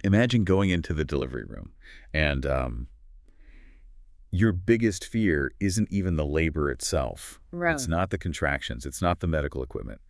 Imagine going into the delivery room and your biggest fear isn't even the labor itself. It's Right. not the contractions. It's not the medical equipment.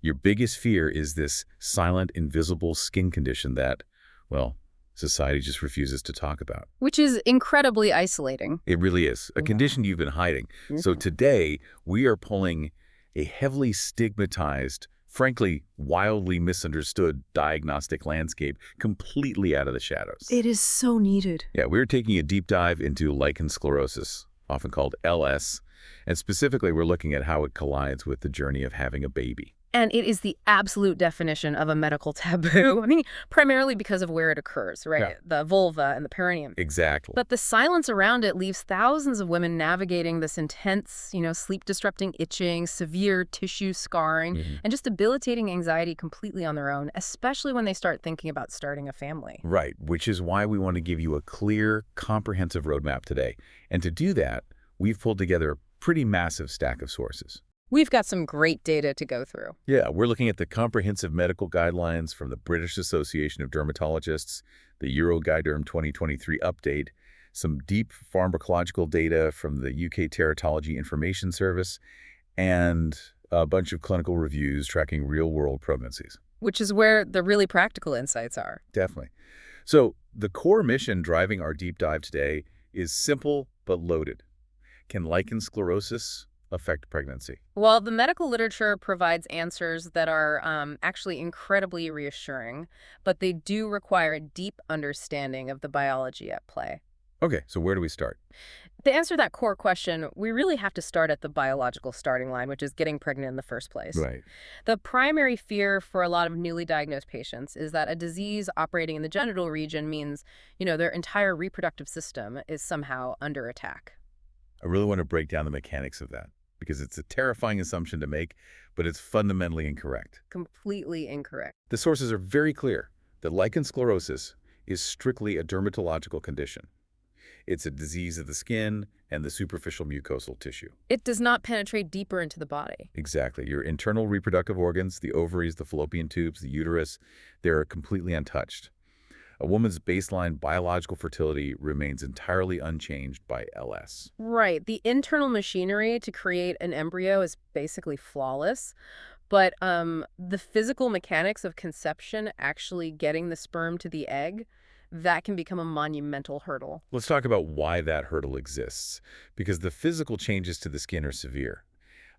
Your biggest fear is this silent, invisible skin condition that, well, society just refuses to talk about. Which is incredibly isolating. It really is a Yeah. condition you've been hiding. So Mhm. today, we are pulling a heavily stigmatized, frankly, wildly misunderstood diagnostic landscape completely out of the shadows. It is so needed. Yeah, we're taking a deep dive into lichen sclerosus, often called LS, and specifically we're looking at how it collides with the journey of having a baby. And it is the absolute definition of a medical taboo. I mean, primarily because of where it occurs, right? Yeah. The vulva and the perineum. Exactly. But the silence around it leaves thousands of women navigating this intense, sleep-disrupting itching, severe tissue scarring, Mhm. and just debilitating anxiety completely on their own, especially when they start thinking about starting a family. Right, which is why we want to give you a clear, comprehensive roadmap today. And to do that, we've pulled together a pretty massive stack of sources. We've got some great data to go through. Yeah, we're looking at the comprehensive medical guidelines from the British Association of Dermatologists, the Euroguiderm 2023 update, some deep pharmacological data from the UK Teratology Information Service, and a bunch of clinical reviews tracking real-world pregnancies. Which is where the really practical insights are. Definitely. So the core mission driving our deep dive today is simple but loaded. Can lichen sclerosus affect pregnancy? Well, the medical literature provides answers that are actually incredibly reassuring, but they do require a deep understanding of the biology at play. Okay, so where do we start? To answer that core question, we really have to start at the biological starting line, which is getting pregnant in the first place. Right. The primary fear for a lot of newly diagnosed patients is that a disease operating in the genital region means, their entire reproductive system is somehow under attack. I really want to break down the mechanics of that because it's a terrifying assumption to make, but it's fundamentally incorrect. Completely incorrect. The sources are very clear that lichen sclerosus is strictly a dermatological condition. It's a disease of the skin and the superficial mucosal tissue. It does not penetrate deeper into the body. Exactly. Your internal reproductive organs, the ovaries, the fallopian tubes, the uterus, they're completely untouched. A woman's baseline biological fertility remains entirely unchanged by LS. Right. The internal machinery to create an embryo is basically flawless, but the physical mechanics of conception, actually getting the sperm to the egg, that can become a monumental hurdle. Let's talk about why that hurdle exists, because the physical changes to the skin are severe.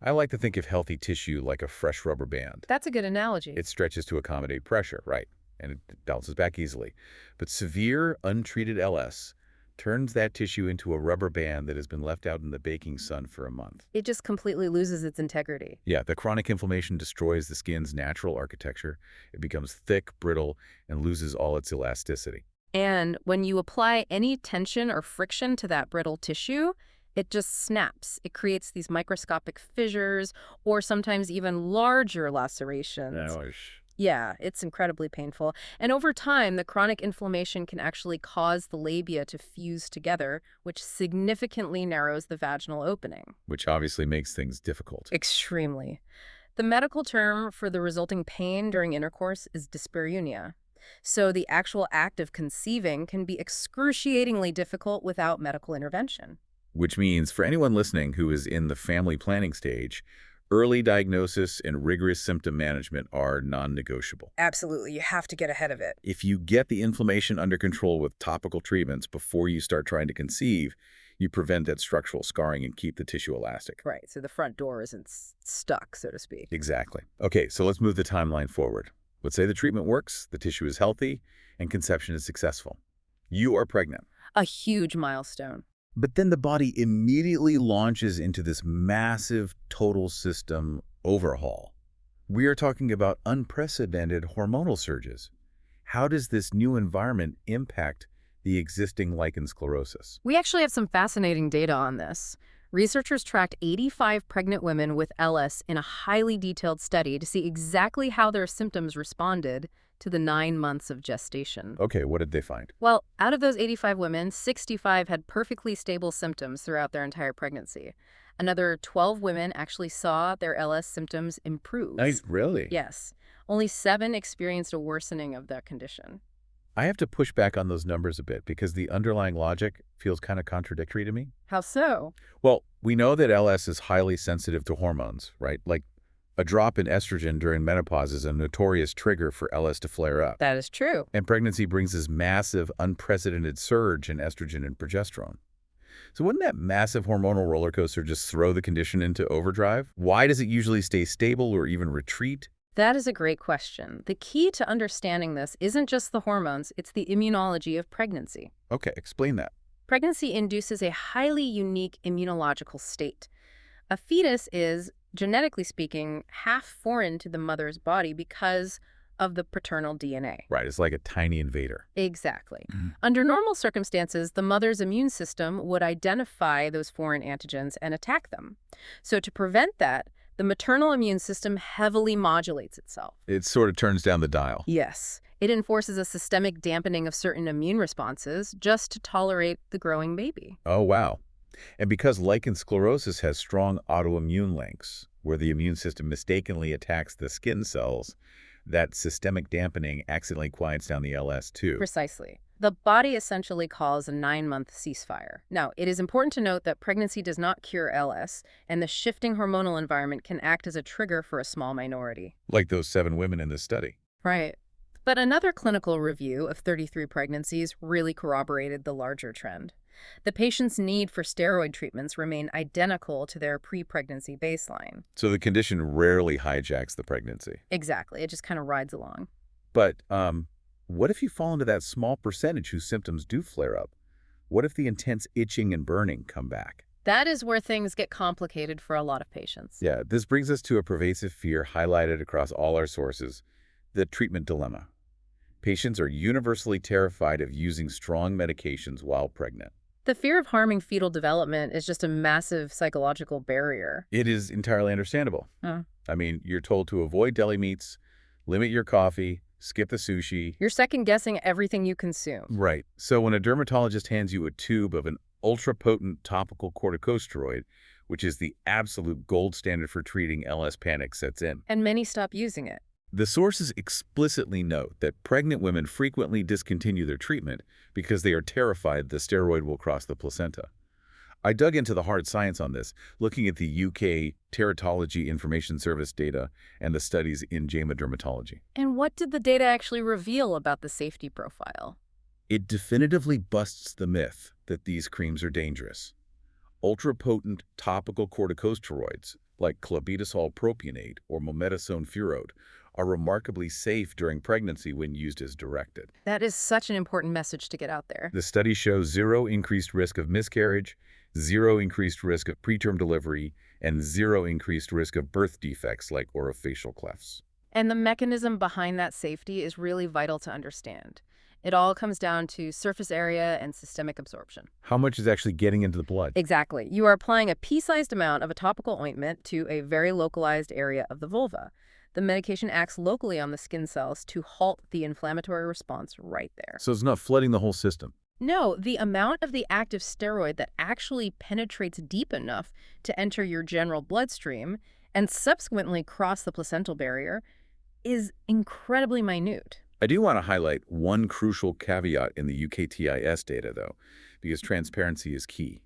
I like to think of healthy tissue like a fresh rubber band. That's a good analogy. It stretches to accommodate pressure, right, and it bounces back easily. But severe, untreated LS turns that tissue into a rubber band that has been left out in the baking sun for a month. It just completely loses its integrity. Yeah, the chronic inflammation destroys the skin's natural architecture. It becomes thick, brittle, and loses all its elasticity. And when you apply any tension or friction to that brittle tissue, it just snaps. It creates these microscopic fissures or sometimes even larger lacerations. Ouch. Yeah, it's incredibly painful. And over time, the chronic inflammation can actually cause the labia to fuse together, which significantly narrows the vaginal opening. Which obviously makes things difficult. Extremely. The medical term for the resulting pain during intercourse is dyspareunia. So the actual act of conceiving can be excruciatingly difficult without medical intervention. Which means for anyone listening who is in the family planning stage, early diagnosis and rigorous symptom management are non-negotiable. Absolutely. You have to get ahead of it. If you get the inflammation under control with topical treatments before you start trying to conceive, you prevent that structural scarring and keep the tissue elastic. Right. So the front door isn't stuck, so to speak. Exactly. Okay, so let's move the timeline forward. Let's say the treatment works, the tissue is healthy, and conception is successful. You are pregnant. A huge milestone. But then the body immediately launches into this massive total system overhaul. We are talking about unprecedented hormonal surges. How does this new environment impact the existing lichen sclerosus? We actually have some fascinating data on this. Researchers tracked 85 pregnant women with LS in a highly detailed study to see exactly how their symptoms responded to the 9 months of gestation. Okay, what did they find? Well, out of those 85 women, 65 had perfectly stable symptoms throughout their entire pregnancy. Another 12 women actually saw their LS symptoms improve. Nice, really? Yes. Only 7 experienced a worsening of that condition. I have to push back on those numbers a bit because the underlying logic feels kind of contradictory to me. How so? Well, we know that LS is highly sensitive to hormones, right? Like a drop in estrogen during menopause is a notorious trigger for LS to flare up. That is true. And pregnancy brings this massive, unprecedented surge in estrogen and progesterone. So wouldn't that massive hormonal roller coaster just throw the condition into overdrive? Why does it usually stay stable or even retreat? That is a great question. The key to understanding this isn't just the hormones, it's the immunology of pregnancy. Okay, explain that. Pregnancy induces a highly unique immunological state. A fetus is, genetically speaking, half foreign to the mother's body because of the paternal DNA. Right, it's like a tiny invader. Exactly. Mhm. Under normal circumstances, the mother's immune system would identify those foreign antigens and attack them. So to prevent that, the maternal immune system heavily modulates itself. It sort of turns down the dial. Yes, it enforces a systemic dampening of certain immune responses just to tolerate the growing baby. Oh, wow. And because lichen sclerosus has strong autoimmune links, where the immune system mistakenly attacks the skin cells, that systemic dampening accidentally quiets down the LS too. Precisely. The body essentially calls a 9-month ceasefire. Now, it is important to note that pregnancy does not cure LS, and the shifting hormonal environment can act as a trigger for a small minority. Like those 7 women in this study. Right. But another clinical review of 33 pregnancies really corroborated the larger trend. The patient's need for steroid treatments remain identical to their pre-pregnancy baseline. So the condition rarely hijacks the pregnancy. Exactly. It just kind of rides along. But what if you fall into that small percentage whose symptoms do flare up? What if the intense itching and burning come back? That is where things get complicated for a lot of patients. Yeah, this brings us to a pervasive fear highlighted across all our sources, the treatment dilemma. Patients are universally terrified of using strong medications while pregnant. The fear of harming fetal development is just a massive psychological barrier. It is entirely understandable. Huh. I mean, you're told to avoid deli meats, limit your coffee, skip the sushi. You're second-guessing everything you consume. Right. So when a dermatologist hands you a tube of an ultra-potent topical corticosteroid, which is the absolute gold standard for treating LS, panic sets in. And many stop using it. The sources explicitly note that pregnant women frequently discontinue their treatment because they are terrified the steroid will cross the placenta. I dug into the hard science on this, looking at the UK Teratology Information Service data and the studies in JAMA Dermatology. And what did the data actually reveal about the safety profile? It definitively busts the myth that these creams are dangerous. Ultra-potent topical corticosteroids, like clobetasol propionate or mometasone furoate, are remarkably safe during pregnancy when used as directed. That is such an important message to get out there. The study shows 0 increased risk of miscarriage, 0 increased risk of preterm delivery, and 0 increased risk of birth defects like orofacial clefts. And the mechanism behind that safety is really vital to understand. It all comes down to surface area and systemic absorption. How much is actually getting into the blood? Exactly. You are applying a pea-sized amount of a topical ointment to a very localized area of the vulva. The medication acts locally on the skin cells to halt the inflammatory response right there. So it's not flooding the whole system. No, the amount of the active steroid that actually penetrates deep enough to enter your general bloodstream and subsequently cross the placental barrier is incredibly minute. I do want to highlight one crucial caveat in the UKTIS data, though, because transparency is key.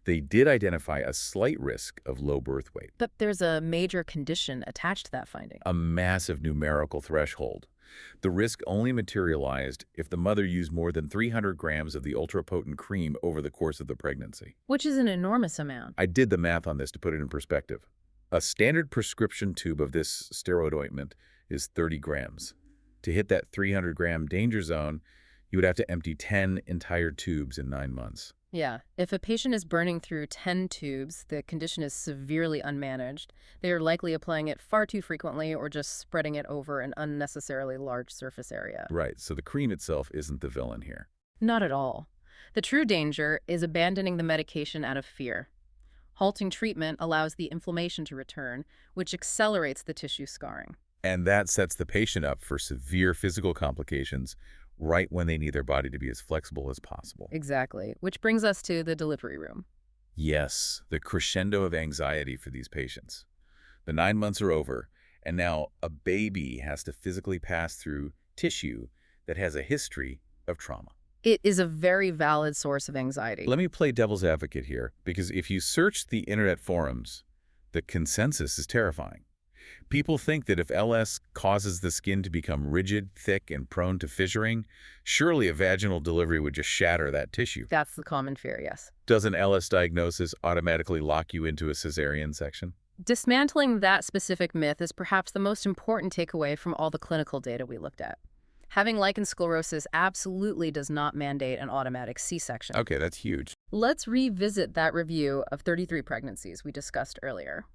They did identify a slight risk of low birth weight, But there's a major condition attached to that finding. a massive numerical threshold. The risk only materialized if the mother used more than 300 grams of the ultra-potent cream over the course of the pregnancy. Which is an enormous amount. I did the math on this to put it in perspective. A standard prescription tube of this steroid ointment is 30 grams. To hit that 300-gram danger zone, you would have to empty 10 entire tubes in 9 months. Yeah, if a patient is burning through 10 tubes, the condition is severely unmanaged. They are likely applying it far too frequently or just spreading it over an unnecessarily large surface area. Right, so the cream itself isn't the villain here. Not at all. The true danger is abandoning the medication out of fear. Halting treatment allows the inflammation to return, which accelerates the tissue scarring. And that sets the patient up for severe physical complications right when they need their body to be as flexible as possible. Exactly, which brings us to the delivery room. Yes, the crescendo of anxiety for these patients. The 9 months are over, and now a baby has to physically pass through tissue that has a history of trauma. It is a very valid source of anxiety. Let me play devil's advocate here, because if you search the internet forums, the consensus is terrifying. People think that if LS causes the skin to become rigid, thick, and prone to fissuring, surely a vaginal delivery would just shatter that tissue. That's the common fear, yes. Does an LS diagnosis automatically lock you into a cesarean section? Dismantling that specific myth is perhaps the most important takeaway from all the clinical data we looked at. Having lichen sclerosus absolutely does not mandate an automatic C-section. Okay, that's huge. Let's revisit that review of 33 pregnancies we discussed earlier.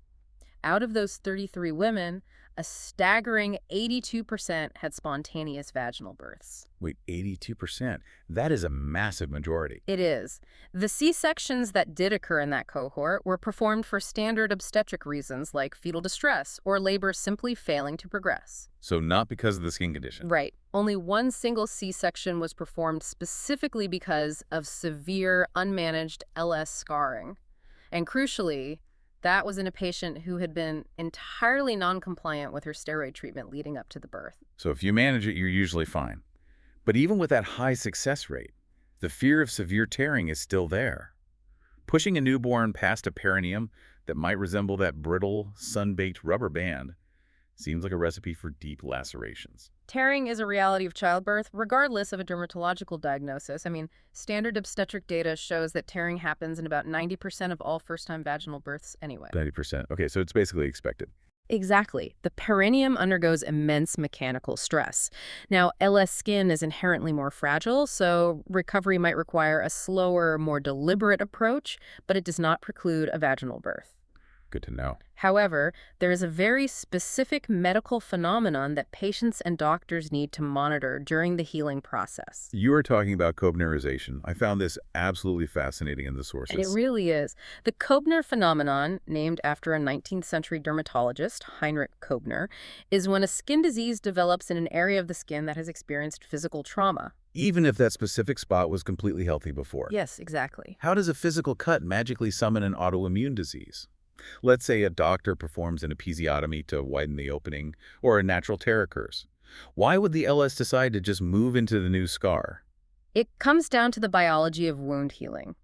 Out of those 33 women, a staggering 82% had spontaneous vaginal births. Wait, 82%? That is a massive majority. It is. The C-sections that did occur in that cohort were performed for standard obstetric reasons like fetal distress or labor simply failing to progress. So not because of the skin condition. Right. Only one single C-section was performed specifically because of severe unmanaged LS scarring. And crucially, that was in a patient who had been entirely non-compliant with her steroid treatment leading up to the birth. So if you manage it, you're usually fine. But even with that high success rate, the fear of severe tearing is still there. Pushing a newborn past a perineum that might resemble that brittle, sun-baked rubber band seems like a recipe for deep lacerations. Tearing is a reality of childbirth, regardless of a dermatological diagnosis. I mean, standard obstetric data shows that tearing happens in about 90% of all first-time vaginal births anyway. 90%. Okay, so it's basically expected. Exactly. The perineum undergoes immense mechanical stress. Now, LS skin is inherently more fragile, so recovery might require a slower, more deliberate approach, but it does not preclude a vaginal birth. Good to know. However, there is a very specific medical phenomenon that patients and doctors need to monitor during the healing process. You are talking about Koebnerization. I found this absolutely fascinating in the sources. And it really is. The Koebner phenomenon, named after a 19th century dermatologist, Heinrich Koebner, is when a skin disease develops in an area of the skin that has experienced physical trauma. Even if that specific spot was completely healthy before. Yes, exactly. How does a physical cut magically summon an autoimmune disease? Let's say a doctor performs an episiotomy to widen the opening, or a natural tear occurs. Why would the LS decide to just move into the new scar? It comes down to the biology of wound healing.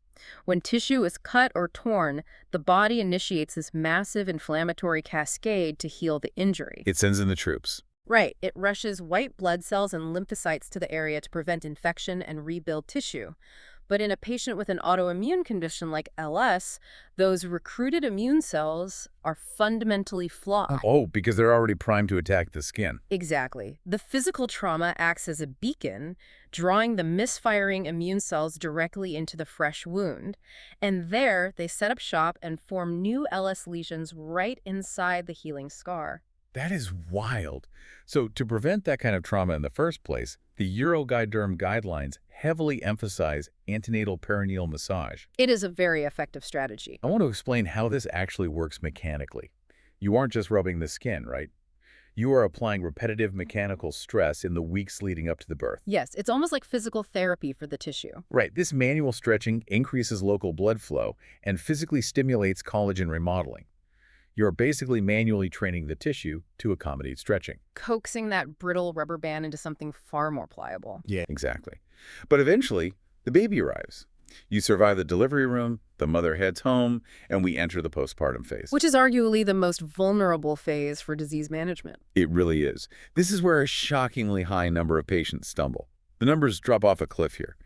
When tissue is cut or torn, the body initiates this massive inflammatory cascade to heal the injury. It sends in the troops. Right. It rushes white blood cells and lymphocytes to the area to prevent infection and rebuild tissue. But in a patient with an autoimmune condition like LS, those recruited immune cells are fundamentally flawed. Oh, because they're already primed to attack the skin. Exactly. The physical trauma acts as a beacon, drawing the misfiring immune cells directly into the fresh wound. And there, they set up shop and form new LS lesions right inside the healing scar. That is wild. So to prevent that kind of trauma in the first place, the Euroguiderm guidelines heavily emphasize antenatal perineal massage. It is a very effective strategy. I want to explain how this actually works mechanically. You aren't just rubbing the skin, right? You are applying repetitive mechanical stress in the weeks leading up to the birth. Yes, it's almost like physical therapy for the tissue. Right. This manual stretching increases local blood flow and physically stimulates collagen remodeling. You're basically manually training the tissue to accommodate stretching. Coaxing that brittle rubber band into something far more pliable. Yeah, exactly. But eventually, the baby arrives. You survive the delivery room, the mother heads home, and we enter the postpartum phase. Which is arguably the most vulnerable phase for disease management. It really is. This is where a shockingly high number of patients stumble. The numbers drop off a cliff here.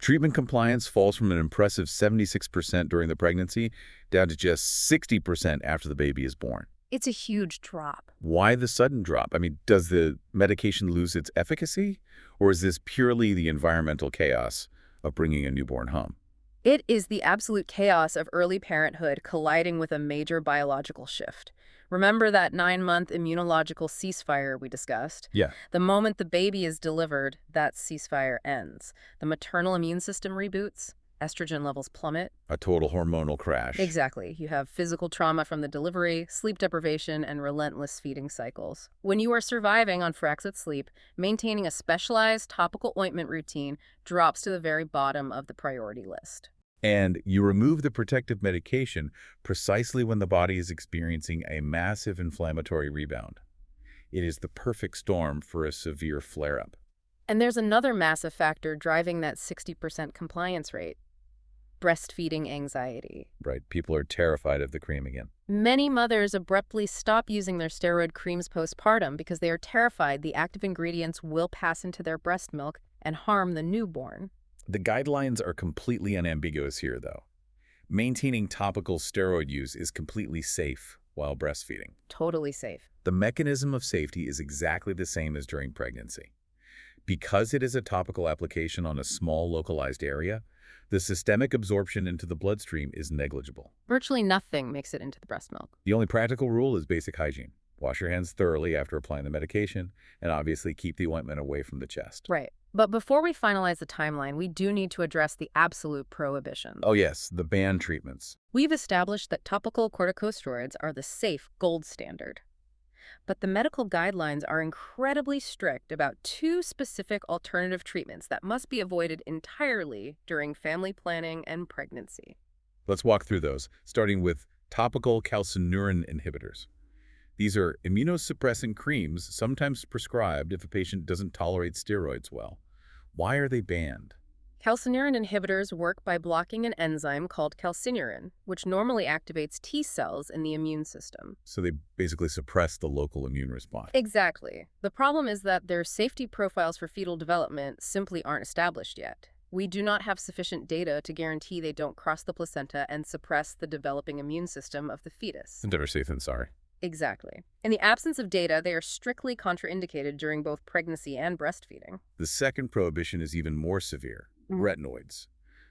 Treatment compliance falls from an impressive 76% during the pregnancy down to just 60% after the baby is born. It's a huge drop. Why the sudden drop? I mean, does the medication lose its efficacy? Or is this purely the environmental chaos of bringing a newborn home? It is the absolute chaos of early parenthood colliding with a major biological shift. Remember that 9-month immunological ceasefire we discussed? Yeah. The moment the baby is delivered, that ceasefire ends. The maternal immune system reboots, estrogen levels plummet. A total hormonal crash. Exactly. You have physical trauma from the delivery, sleep deprivation, and relentless feeding cycles. When you are surviving on Fraxit sleep, maintaining a specialized topical ointment routine drops to the very bottom of the priority list. And you remove the protective medication precisely when the body is experiencing a massive inflammatory rebound. It is the perfect storm for a severe flare-up. And there's another massive factor driving that 60% compliance rate: breastfeeding anxiety. Right, people are terrified of the cream again. Many mothers abruptly stop using their steroid creams postpartum because they are terrified the active ingredients will pass into their breast milk and harm the newborn. The guidelines are completely unambiguous here, though. Maintaining topical steroid use is completely safe while breastfeeding. Totally safe. The mechanism of safety is exactly the same as during pregnancy. Because it is a topical application on a small localized area, the systemic absorption into the bloodstream is negligible. Virtually nothing makes it into the breast milk. The only practical rule is basic hygiene. Wash your hands thoroughly after applying the medication, and obviously keep the ointment away from the chest. Right. But before we finalize the timeline, we do need to address the absolute prohibition. Oh yes, the banned treatments. We've established that topical corticosteroids are the safe gold standard. But the medical guidelines are incredibly strict about two specific alternative treatments that must be avoided entirely during family planning and pregnancy. Let's walk through those, starting with topical calcineurin inhibitors. These are immunosuppressant creams sometimes prescribed if a patient doesn't tolerate steroids well. Why are they banned? Calcineurin inhibitors work by blocking an enzyme called calcineurin, which normally activates T cells in the immune system. So they basically suppress the local immune response. Exactly. The problem is that their safety profiles for fetal development simply aren't established yet. We do not have sufficient data to guarantee they don't cross the placenta and suppress the developing immune system of the fetus. Better safe than sorry. Exactly. In the absence of data, they are strictly contraindicated during both pregnancy and breastfeeding. The second prohibition is even more severe: retinoids.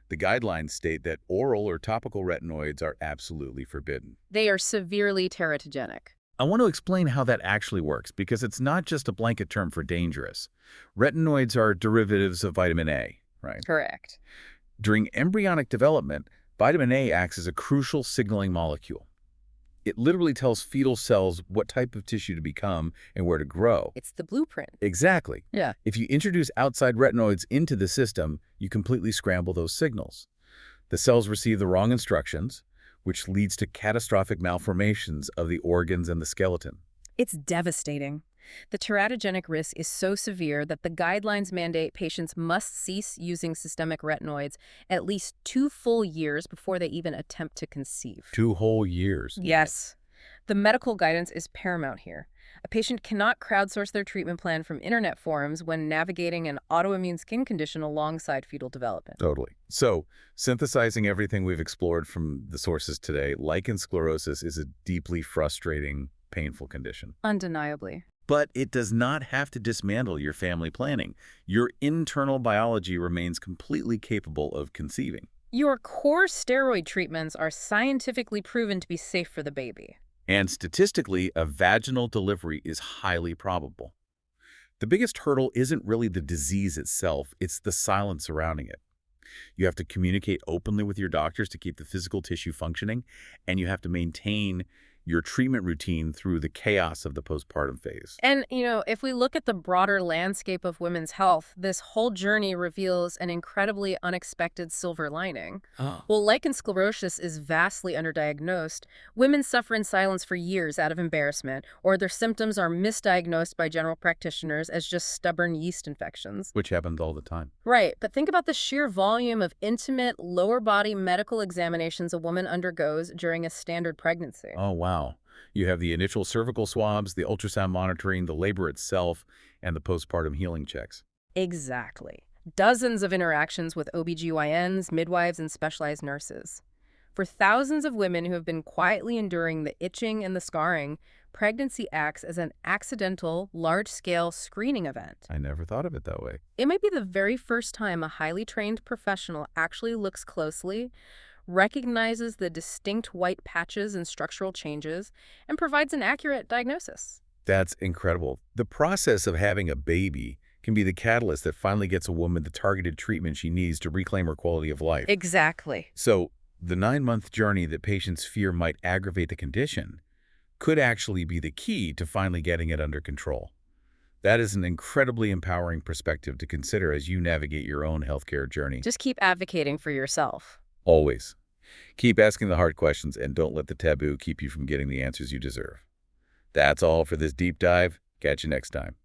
The guidelines state that oral or topical retinoids are absolutely forbidden. They are severely teratogenic. I want to explain how that actually works, because it's not just a blanket term for dangerous. Retinoids are derivatives of vitamin A, right? Correct. During embryonic development, vitamin A acts as a crucial signaling molecule. It literally tells fetal cells what type of tissue to become and where to grow. It's the blueprint. Exactly. Yeah. If you introduce outside retinoids into the system, you completely scramble those signals. The cells receive the wrong instructions, which leads to catastrophic malformations of the organs and the skeleton. It's devastating. The teratogenic risk is so severe that the guidelines mandate patients must cease using systemic retinoids at least 2 full years before they even attempt to conceive. 2 whole years. Yes. The medical guidance is paramount here. A patient cannot crowdsource their treatment plan from internet forums when navigating an autoimmune skin condition alongside fetal development. Totally. So, synthesizing everything we've explored from the sources today, lichen sclerosus is a deeply frustrating, painful condition. Undeniably. But it does not have to dismantle your family planning. Your internal biology remains completely capable of conceiving. Your core steroid treatments are scientifically proven to be safe for the baby. And statistically, a vaginal delivery is highly probable. The biggest hurdle isn't really the disease itself, it's the silence surrounding it. You have to communicate openly with your doctors to keep the physical tissue functioning, and you have to maintain your treatment routine through the chaos of the postpartum phase. And, if we look at the broader landscape of women's health, this whole journey reveals an incredibly unexpected silver lining. While lichen sclerosus is vastly underdiagnosed, women suffer in silence for years out of embarrassment, or their symptoms are misdiagnosed by general practitioners as just stubborn yeast infections. Which happens all the time. Right, but think about the sheer volume of intimate, lower body medical examinations a woman undergoes during a standard pregnancy. Oh, wow. You have the initial cervical swabs, the ultrasound monitoring, the labor itself, and the postpartum healing checks. Exactly. Dozens of interactions with OBGYNs, midwives, and specialized nurses. For thousands of women who have been quietly enduring the itching and the scarring, pregnancy acts as an accidental, large-scale screening event. I never thought of it that way. It might be the very first time a highly trained professional actually looks closely, recognizes the distinct white patches and structural changes, and provides an accurate diagnosis. That's incredible. The process of having a baby can be the catalyst that finally gets a woman the targeted treatment she needs to reclaim her quality of life. Exactly. So, the 9-month journey that patients fear might aggravate the condition could actually be the key to finally getting it under control. That is an incredibly empowering perspective to consider as you navigate your own healthcare journey. Just keep advocating for yourself. Always. Keep asking the hard questions and don't let the taboo keep you from getting the answers you deserve. That's all for this deep dive. Catch you next time.